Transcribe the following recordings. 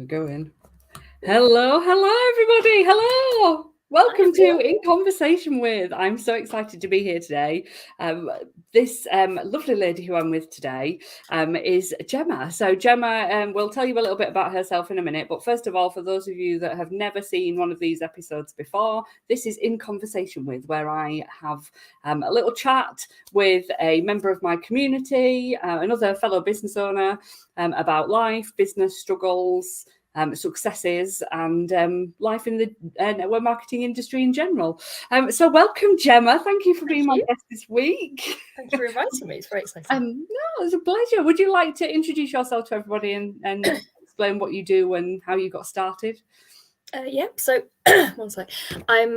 We're going. Hello, everybody. Hello. Welcome to In Conversation With. I'm so excited to be here today. This lovely lady who I'm with today is Gemma. So Gemma will tell you a little bit about herself in a minute. But first of all, for those of you that have never seen one of these episodes before, this is In Conversation With, where I have a little chat with a member of my community, another fellow business owner, about life, business struggles, successes, and life in the network marketing industry in general. So welcome, Gemma. Thank you for being my guest this week. Thanks for inviting me. It's very exciting. No, it's a pleasure. Would you like to introduce yourself to everybody and explain what you do and how you got started? Yeah, so one sec. I'm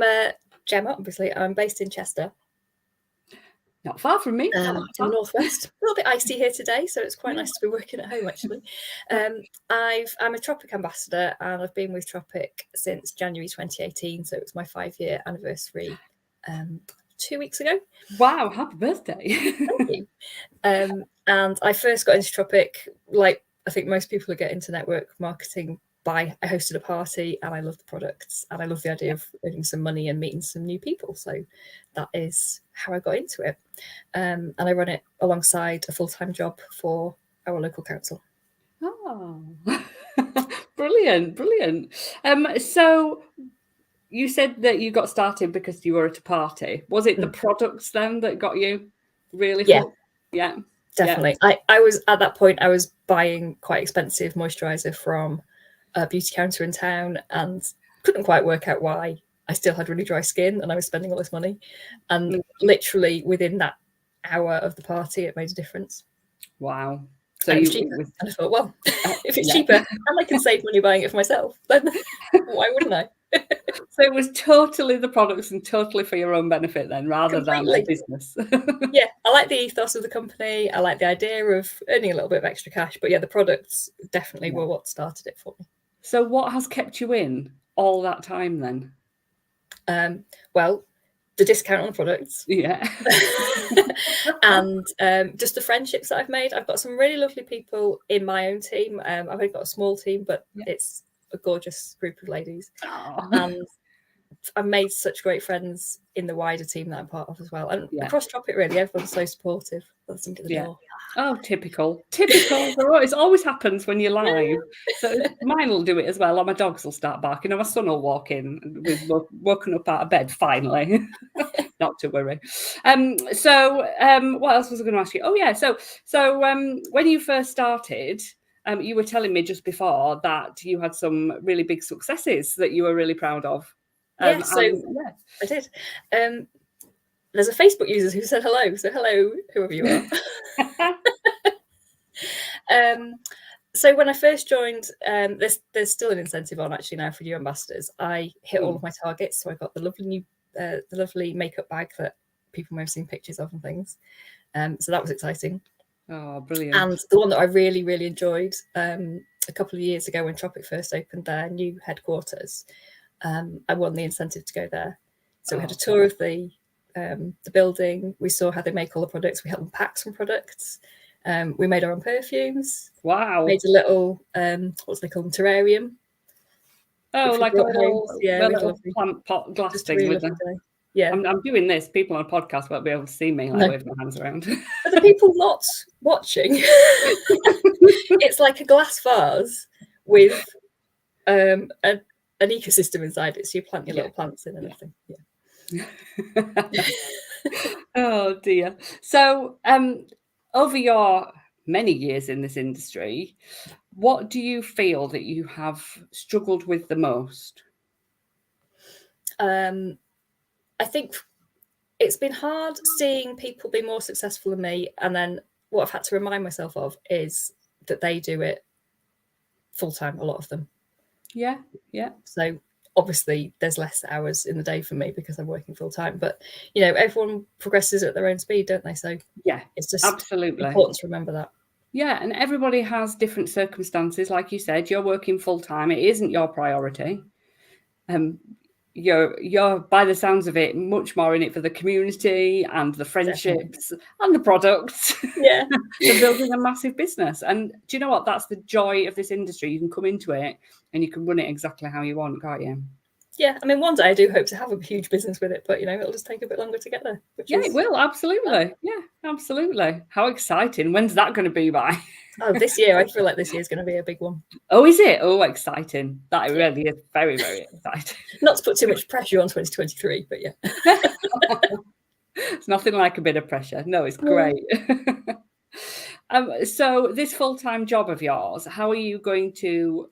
Gemma, obviously. I'm based in Chester. Not far from me. In the northwest. A little bit icy here today, so it's quite nice to be working at home, actually. I'm a Tropic Ambassador, and I've been with Tropic since January 2018, so it was my 5-year anniversary 2 weeks ago. Wow, happy birthday. Thank you. And I first got into Tropic, like I think most people who get into network marketing, I hosted a party, and I love the products, and I love the idea of earning some money and meeting some new people. So that is how I got into it. And I run it alongside a full-time job for our local council. Oh, brilliant. So you said that you got started because you were at a party. Was it the products then that got you really hooked? Yeah, definitely. Yeah. I was at that point, I was buying quite expensive moisturizer from a beauty counter in town and couldn't quite work out why. I still had really dry skin and I was spending all this money. And literally within that hour of the party, it made a difference. Wow. So it was cheaper. And I thought, well, if it's cheaper and I can save money buying it for myself, then why wouldn't I? So it was totally the products and totally for your own benefit then, rather than a business. Yeah, I like the ethos of the company. I like the idea of earning a little bit of extra cash. But yeah, the products definitely were what started it for me. So what has kept you in all that time then? Well, the discount on the products. Yeah. And just the friendships that I've made. I've got some really lovely people in my own team. I've only got a small team, but it's a gorgeous group of ladies. Oh. And I've made such great friends in the wider team that I'm part of as well. And across Tropic, really, everyone's so supportive. That's into the door. Oh, typical. It always happens when you're live. So mine will do it as well, or my dogs will start barking, or my son will walk in. We've woken up out of bed finally. Not to worry. So what else was I going to ask you? Oh yeah. So when you first started, you were telling me just before that you had some really big successes that you were really proud of. I did. There's a Facebook user who said hello. So hello, whoever you are. So when I first joined, there's still an incentive on actually now for new ambassadors. I hit all of my targets. So I got the lovely makeup bag that people may have seen pictures of and things. So that was exciting. Oh, brilliant. And the one that I really, really enjoyed a couple of years ago when Tropic first opened their new headquarters, I won the incentive to go there. So we had a tour of the building. We saw how they make all the products. We helped them pack some products. We made our own perfumes. Wow. Made a little, what's they call them, terrarium. Oh, like a little plant pot glass thing really with them. Yeah, I'm doing this. People on a podcast won't be able to see me waving my hands around. For the people not watching, it's like a glass vase with an ecosystem inside it. So you plant your little plants in and everything. Yeah. Oh dear. So over your many years in this industry, what do you feel that you have struggled with the most? I think it's been hard seeing people be more successful than me. And then what I've had to remind myself of is that they do it full time, a lot of them. Yeah. So obviously there's less hours in the day for me because I'm working full time, but everyone progresses at their own speed, don't they? So yeah, it's just absolutely important to remember that. Yeah, and everybody has different circumstances. Like you said, you're working full time. It isn't your priority. you're by the sounds of it much more in it for the community and the friendships and the products. Yeah. Than building a massive business. And do you know what? That's the joy of this industry. You can come into it and you can run it exactly how you want, can't you? Yeah, I mean, one day I do hope to have a huge business with it, but it'll just take a bit longer to get there. It will, absolutely. Yeah, absolutely. How exciting. When's that going to be by? Oh, this year. I feel like this year's going to be a big one. Oh, is it? Oh, exciting. That really is very, very exciting. Not to put too much pressure on 2023, but yeah. It's nothing like a bit of pressure. No, it's great. So this full-time job of yours, how are you going to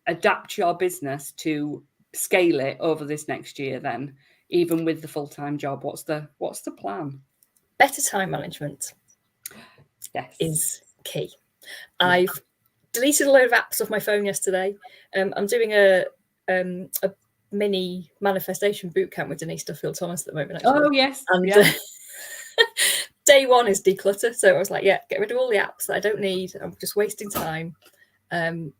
adapt your business to scale it over this next year then, even with the full-time job? What's the plan? Better time management is key. I've deleted a load of apps off my phone yesterday. I'm doing a mini manifestation bootcamp with Denise Duffield-Thomas at the moment, actually. Oh, yes. And day one is declutter. So I was like, get rid of all the apps that I don't need. I'm just wasting time. So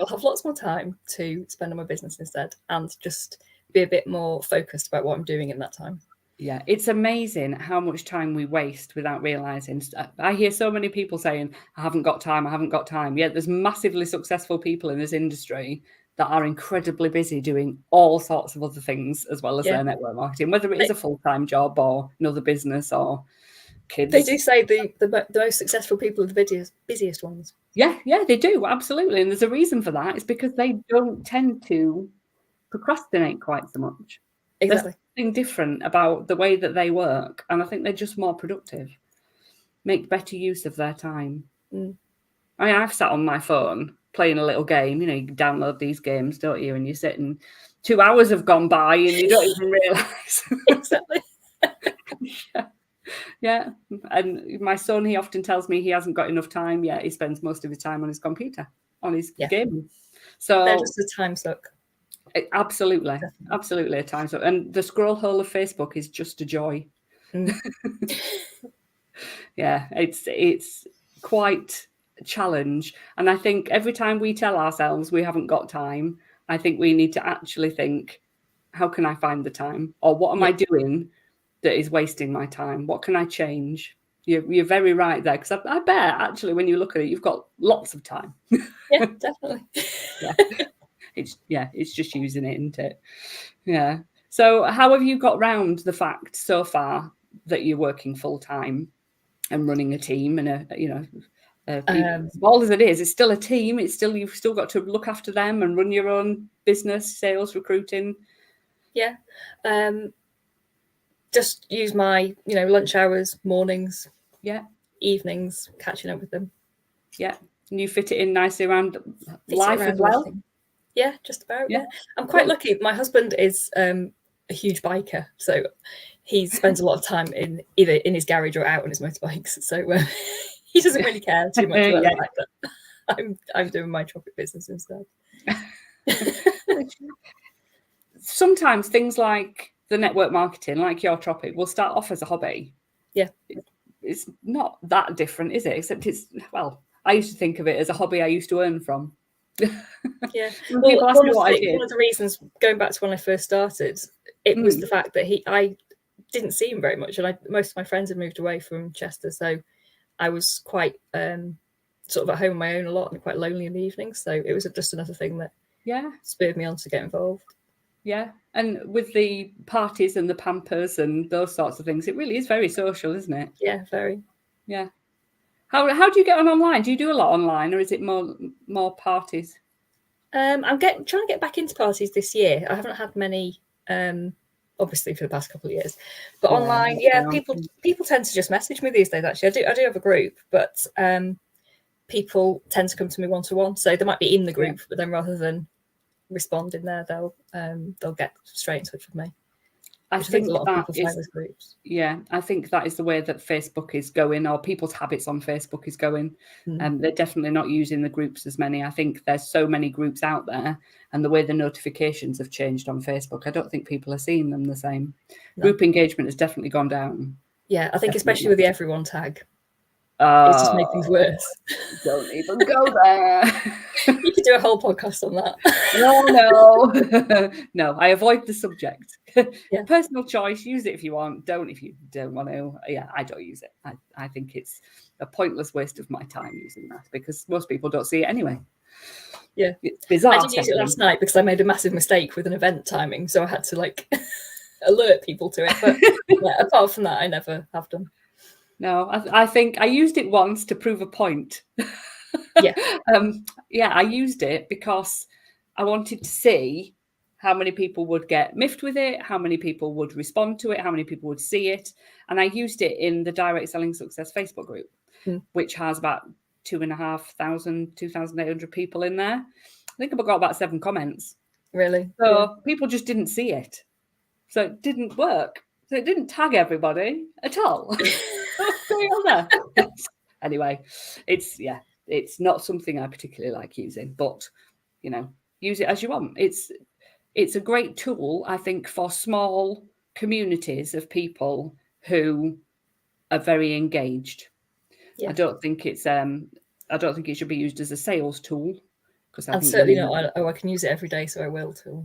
I'll have lots more time to spend on my business instead and just be a bit more focused about what I'm doing in that time. Yeah, it's amazing how much time we waste without realizing. I hear so many people saying, I haven't got time. Yeah, there's massively successful people in this industry that are incredibly busy doing all sorts of other things as well as their network marketing, whether it is a full-time job or another business or kids. They do say the most successful people are the busiest ones. Yeah, they do. Absolutely. And there's a reason for that. It's because they don't tend to procrastinate quite so much. Exactly. There's something different about the way that they work. And I think they're just more productive, make better use of their time. I mean, I've sat on my phone playing a little game. You download these games, don't you? And you sit and 2 hours have gone by and you don't even realise. Exactly. Yeah. And my son, he often tells me he hasn't got enough time yet. He spends most of his time on his computer, on his game. So they're just a time suck. Absolutely a time suck. And the scroll hole of Facebook is just a joy. Yeah, it's quite a challenge. And I think every time we tell ourselves we haven't got time, I think we need to actually think, how can I find the time? Or what am I doing that is wasting my time? What can I change? You're very right there, because I bet actually when you look at it, you've got lots of time. Yeah, definitely. It's just using it, isn't it? Yeah. So how have you got round the fact so far that you're working full time and running a team and as small as it is, it's still a team. You've still got to look after them and run your own business, sales, recruiting. Yeah. Just use my, lunch hours, mornings, evenings, catching up with them. Yeah. And you fit it in nicely around life as well? Everything. Yeah, just about. Yeah. I'm quite lucky. My husband is a huge biker, so he spends a lot of time either in his garage or out on his motorbikes. So he doesn't really care too much about the fact that I'm doing my Tropic business instead. Sometimes things like the network marketing, like your Tropic, will start off as a hobby. Yeah. It's not that different, is it? Except I used to think of it as a hobby I used to earn from. Yeah. People ask me what I did. One of the reasons, going back to when I first started, it was the fact that I didn't see him very much, and most of my friends had moved away from Chester, so I was quite sort of at home on my own a lot and quite lonely in the evenings. So it was just another thing that spurred me on to get involved. Yeah. And with the parties and the Pampers and those sorts of things, it really is very social, isn't it? Yeah, very. Yeah. How do you get on online? Do you do a lot online, or is it more parties? I'm trying to get back into parties this year. I haven't had many, obviously, for the past couple of years. But online, people tend to just message me these days. Actually, I do have a group, but people tend to come to me one-to-one. So they might be in the group, but then rather than respond in there, they'll get straight in touch with me. I think a lot of people find those groups. Yeah, I think that is the way that Facebook is going, or people's habits on Facebook is going. They're definitely not using the groups as many. I think there's so many groups out there, and the way the notifications have changed on Facebook, I don't think people are seeing them the same. No. Group engagement has definitely gone down. Yeah, I think especially with the everyone tag. It's just make things worse. Don't even go there. You could do a whole podcast on that. No. No, I avoid the subject. Yeah. Personal choice, use it if you want, don't if you don't want to. Yeah, I don't use it. I think it's a pointless waste of my time using that because most people don't see it anyway. Yeah. It's bizarre. I did use it last night because I made a massive mistake with an event timing, so I had to like alert people to it. But yeah, apart from that, I never have done. No, I think I used it once to prove a point. Yeah. Yeah, I used it because I wanted to see how many people would get miffed with it, how many people would respond to it, how many people would see it. And I used it in the Direct Selling Success Facebook group, which has about 2,800 people in there. I think I've got about 7 comments. Really? So people just didn't see it. So it didn't work. So it didn't tag everybody at all. What's going on there? Anyway, it's not something I particularly like using, but use it as you want. It's a great tool, I think, for small communities of people who are very engaged. Yeah. I don't think it should be used as a sales tool because and certainly not. I can use it every day, so I will too.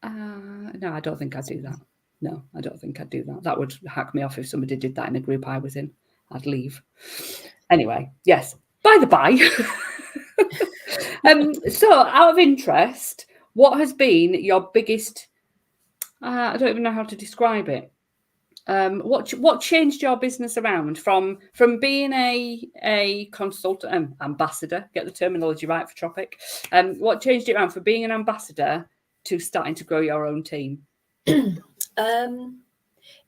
No, I don't think I'd do that. No, I don't think I'd do that. That would hack me off if somebody did that in a group I was in. I'd leave. Anyway, yes. By the by. So, out of interest, what has been your biggest? I don't even know how to describe it. What changed your business around from being a consultant ambassador? Get the terminology right for Tropic. What changed it around from being an ambassador to starting to grow your own team?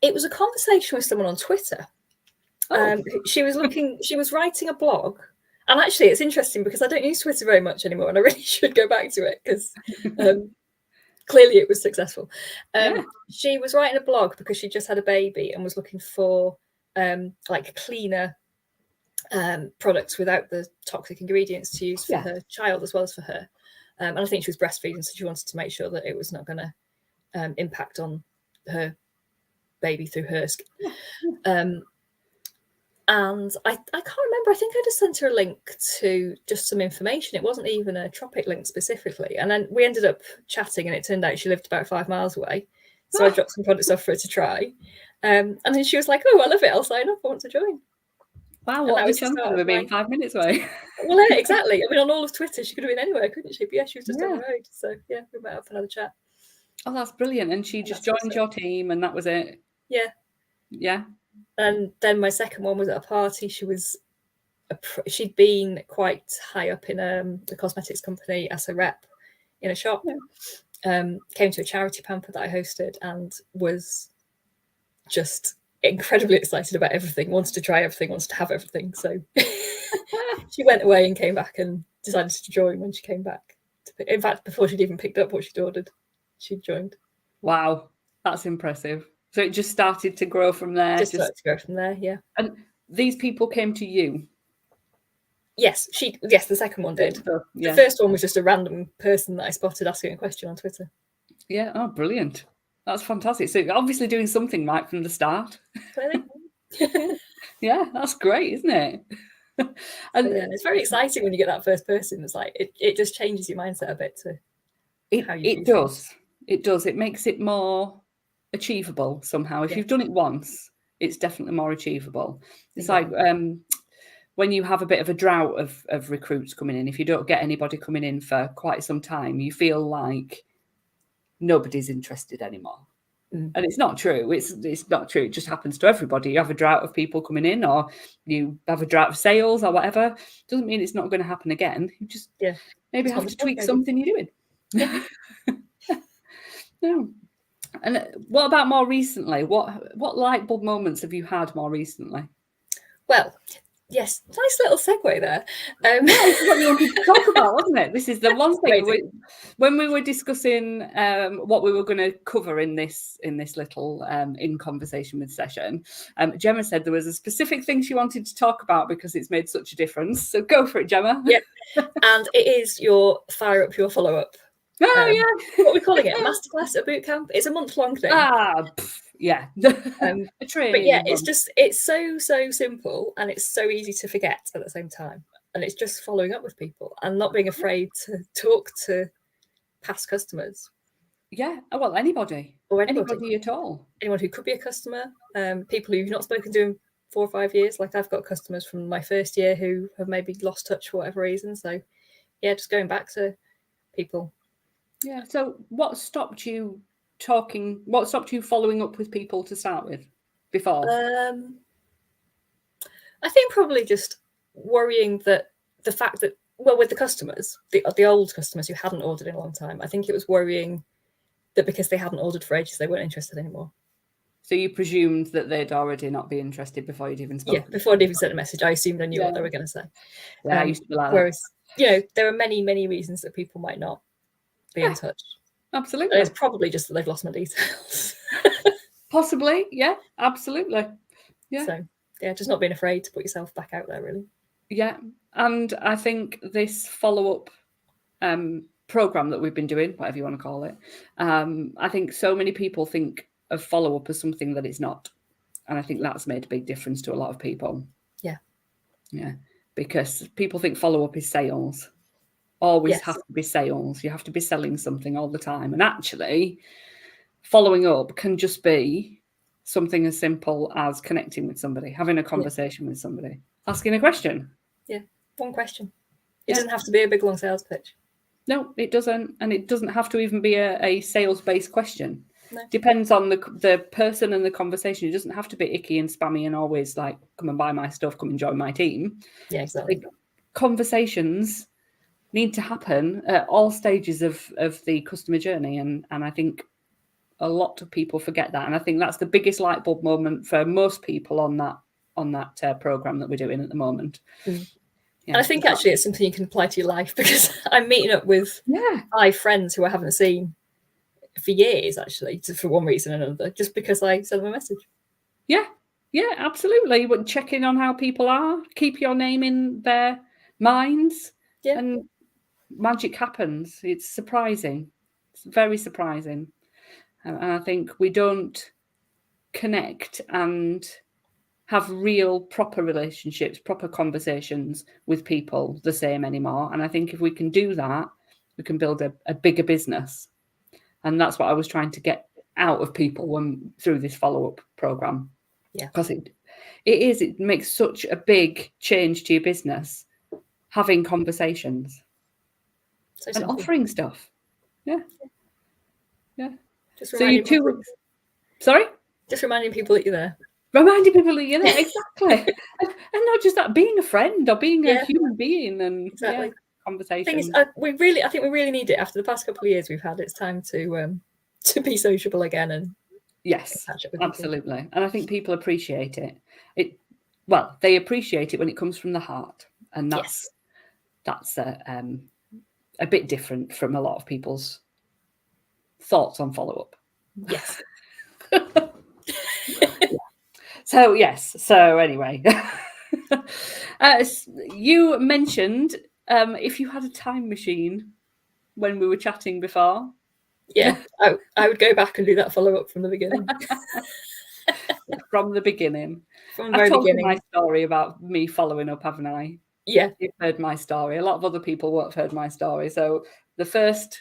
It was a conversation with someone on Twitter. She was writing a blog, and actually it's interesting because I don't use Twitter very much anymore, and I really should go back to it because clearly it was successful. She was writing a blog because she just had a baby and was looking for like cleaner products without the toxic ingredients to use for her child as well as for her. And I think she was breastfeeding, so she wanted to make sure that it was not going to impact on her baby through her skin. And I can't remember. I think I just sent her a link to just some information. It wasn't even a Tropic link specifically. And then we ended up chatting, and it turned out she lived about 5 miles away. So I dropped some products off for her to try. And then she was like, "Oh, I love it. I'll sign up. I want to join." Wow, what was the chance of her being 5 minutes away? Well, yeah, exactly. I mean, on all of Twitter, she could have been anywhere, couldn't she? But yeah, she was just on the road. So yeah, we met up for another chat. Oh, that's brilliant. And she just joined your team, and that was it? Yeah. Yeah. And then my second one was at a party. She'd been quite high up in a cosmetics company as a rep in a shop. Came to a charity pamper that I hosted and was just incredibly excited about everything, wanted to try everything, wanted to have everything. So she went away and came back and decided to join when she came back. In fact, before she'd even picked up what she'd ordered, she'd joined. Wow, that's impressive. So it just started to grow from there. Just started to grow from there, yeah. And these people came to you? Yes, the second one did. The first one was just a random person that I spotted asking a question on Twitter. Yeah, oh, brilliant. That's fantastic. So you're obviously doing something right from the start. Clearly. Yeah, that's great, isn't it? And it's very exciting when you get that first person. It's like it just changes your mindset a bit to how you do things. It does. It makes it more achievable somehow. If you've done it once, it's definitely more achievable. It's like when you have a bit of a drought of recruits coming in, if you don't get anybody coming in for quite some time, you feel like nobody's interested anymore. And it's not true. It's not true. It just happens to everybody. You have a drought of people coming in, or you have a drought of sales or whatever. Doesn't mean it's not going to happen again. You just maybe have to tweak something you're doing. No. And what about more recently? What light bulb moments have you had more recently? Well, yes, nice little segue there. This is what you wanted to talk about, wasn't it? This is the one thing when we were discussing what we were going to cover in this little in conversation with session. Gemma said there was a specific thing she wanted to talk about because it's made such a difference. So go for it, Gemma. Yeah, and it is your fire up your follow up. Oh yeah, what are we calling it? A masterclass, a boot camp? It's a month-long thing. Yeah. A training. But yeah, it's so simple, and it's so easy to forget at the same time. And it's just following up with people and not being afraid to talk to past customers. Yeah, well, anybody at all. Anyone who could be a customer, people who you've not spoken to in 4 or 5 years. Like I've got customers from my first year who have maybe lost touch for whatever reason. So yeah, just going back to people. Yeah. So what stopped you following up with people to start with before? I think probably just worrying that the fact that, well, with the customers, the old customers who hadn't ordered in a long time, I think it was worrying that because they hadn't ordered for ages, they weren't interested anymore. So you presumed that they'd already not be interested before you'd even spoken? Yeah, before I'd even sent a message, I assumed I knew what they were going to say. Yeah, I used to be like whereas, there are many, many reasons that people might not be in touch. Absolutely. And it's probably just that they've lost my details. Possibly, yeah, absolutely. Yeah. So, yeah, just not being afraid to put yourself back out there, really. Yeah, and I think this follow-up program that we've been doing, whatever you want to call it, I think so many people think of follow-up as something that it's not. And I think that's made a big difference to a lot of people. Yeah. Yeah, because people think follow-up is sales. Always have to be sales. You have to be selling something all the time. And actually, following up can just be something as simple as connecting with somebody, having a conversation with somebody, asking a question. Yeah, one question. It doesn't have to be a big, long sales pitch. No, it doesn't. And it doesn't have to even be a sales-based question. No. Depends on the person and the conversation. It doesn't have to be icky and spammy and always like, come and buy my stuff, come and join my team. Yeah, exactly. Conversations need to happen at all stages of the customer journey. And I think a lot of people forget that. And I think that's the biggest light bulb moment for most people on that program that we're doing at the moment. Mm. Yeah, and I think actually it's something you can apply to your life, because I'm meeting up with 5 friends who I haven't seen for years, actually, for one reason or another, just because I sent them a message. Yeah, absolutely. But check in on how people are, keep your name in their minds, and magic happens. It's surprising. It's very surprising. And I think we don't connect and have real proper relationships, proper conversations with people the same anymore. And I think if we can do that, we can build a bigger business. And that's what I was trying to get out of people through this follow-up program. Yeah. Because it makes such a big change to your business, having conversations and offering stuff. Yeah. Just reminding people. Sorry? Just reminding people that you're there. Reminding people that you're there, exactly. and not just that, being a friend or being a human being, and conversation. I think we really need it after the past couple of years we've had. It's time to be sociable again and catch up with absolutely. people. And I think people appreciate it. They appreciate it when it comes from the heart, and that's a bit different from a lot of people's thoughts on follow-up. Yes. So anyway, you mentioned if you had a time machine when we were chatting before. Yeah, I would go back and do that follow-up from the beginning. From the beginning. From the very told beginning. You my story about me following up, haven't I? Yeah. You've heard my story. A lot of other people won't have heard my story. So the first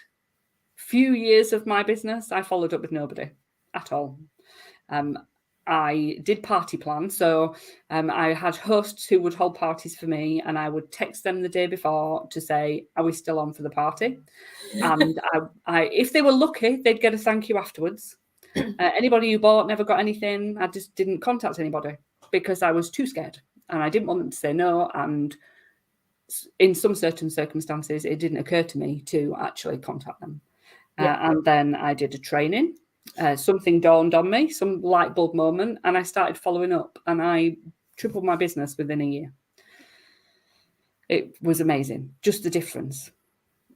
few years of my business, I followed up with nobody at all. I did party plans. So I had hosts who would hold parties for me, and I would text them the day before to say, are we still on for the party? And if they were lucky, they'd get a thank you afterwards. Anybody who bought never got anything. I just didn't contact anybody because I was too scared, and I didn't want them to say no. And in some certain circumstances, it didn't occur to me to actually contact them. And then I did a training. Something dawned on me, some light bulb moment, and I started following up, and I tripled my business within a year. It was amazing. Just the difference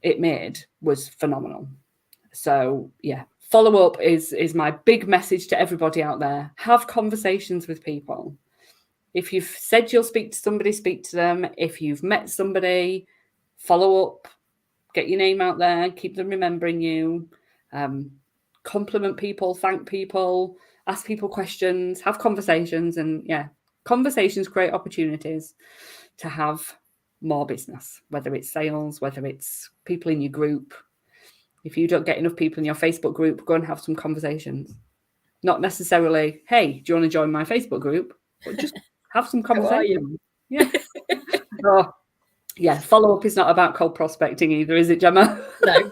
it made was phenomenal. So yeah, follow up is my big message to everybody out there. Have conversations with people. If you've said you'll speak to somebody, speak to them. If you've met somebody, follow up, get your name out there, keep them remembering you. Compliment people, thank people. ask people questions, have conversations, and yeah, conversations create opportunities to have more business, whether it's sales, whether it's people in your group. If you don't get enough people in your Facebook group, go and have some conversations. Not necessarily, hey, do you want to join my Facebook group? But just have some conversations. Yeah. Oh, yeah. Follow up is not about cold prospecting either, is it, Gemma? No.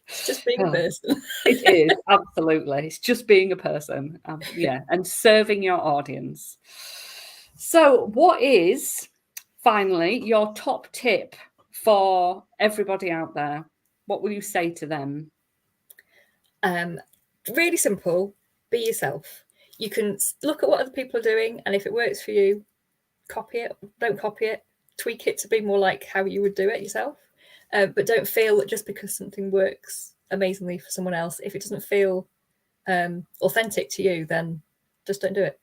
It's just being a person. It is, absolutely. It's just being a person. Yeah. And serving your audience. So, what is finally your top tip for everybody out there? What will you say to them? Really simple. Be yourself. You can look at what other people are doing, and if it works for you, copy it. Don't copy it. Tweak it to be more like how you would do it yourself. But don't feel that just because something works amazingly for someone else, if it doesn't feel authentic to you, then just don't do it.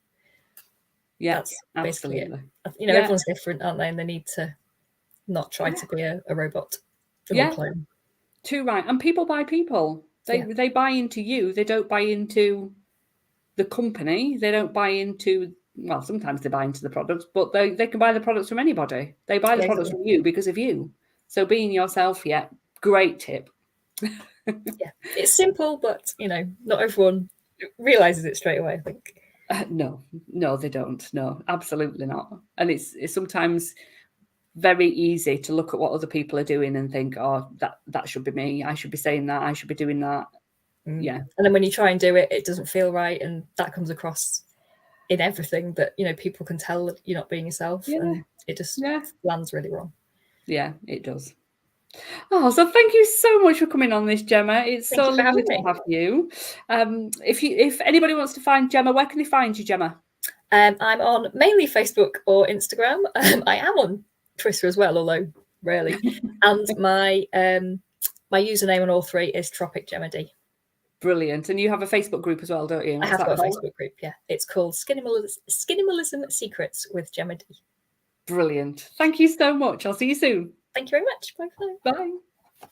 Yeah, that's absolutely. basically it. You know, everyone's different, aren't they? And they need to not try to be a robot. Yeah, clone. Too right. And people buy people. They buy into you. They don't buy into the company. They don't buy into, well, sometimes they buy into the products, but they can buy the products from anybody. They buy the products from you because of you. So being yourself, great tip. Yeah, it's simple, but you know, not everyone realizes it straight away, I think. No, they don't. No, absolutely not. And it's sometimes very easy to look at what other people are doing and think, oh, that should be me. I should be saying that. I should be doing that. Yeah. And then when you try and do it, it doesn't feel right. And that comes across in everything that, you know, people can tell that you're not being yourself. Yeah. And it just lands really wrong. Yeah, it does. Oh, so thank you so much for coming on this, Gemma. It's so lovely to have you. If anybody wants to find Gemma, where can they find you, Gemma? I'm on mainly Facebook or Instagram. I am on Twitter as well, although rarely. And my username on all three is Tropic Gemma D. Brilliant. And you have a Facebook group as well, don't you? I have got a Facebook group, yeah. It's called Skinimalism Secrets with Gemma D. Brilliant. Thank you so much. I'll see you soon. Thank you very much. Bye. Bye.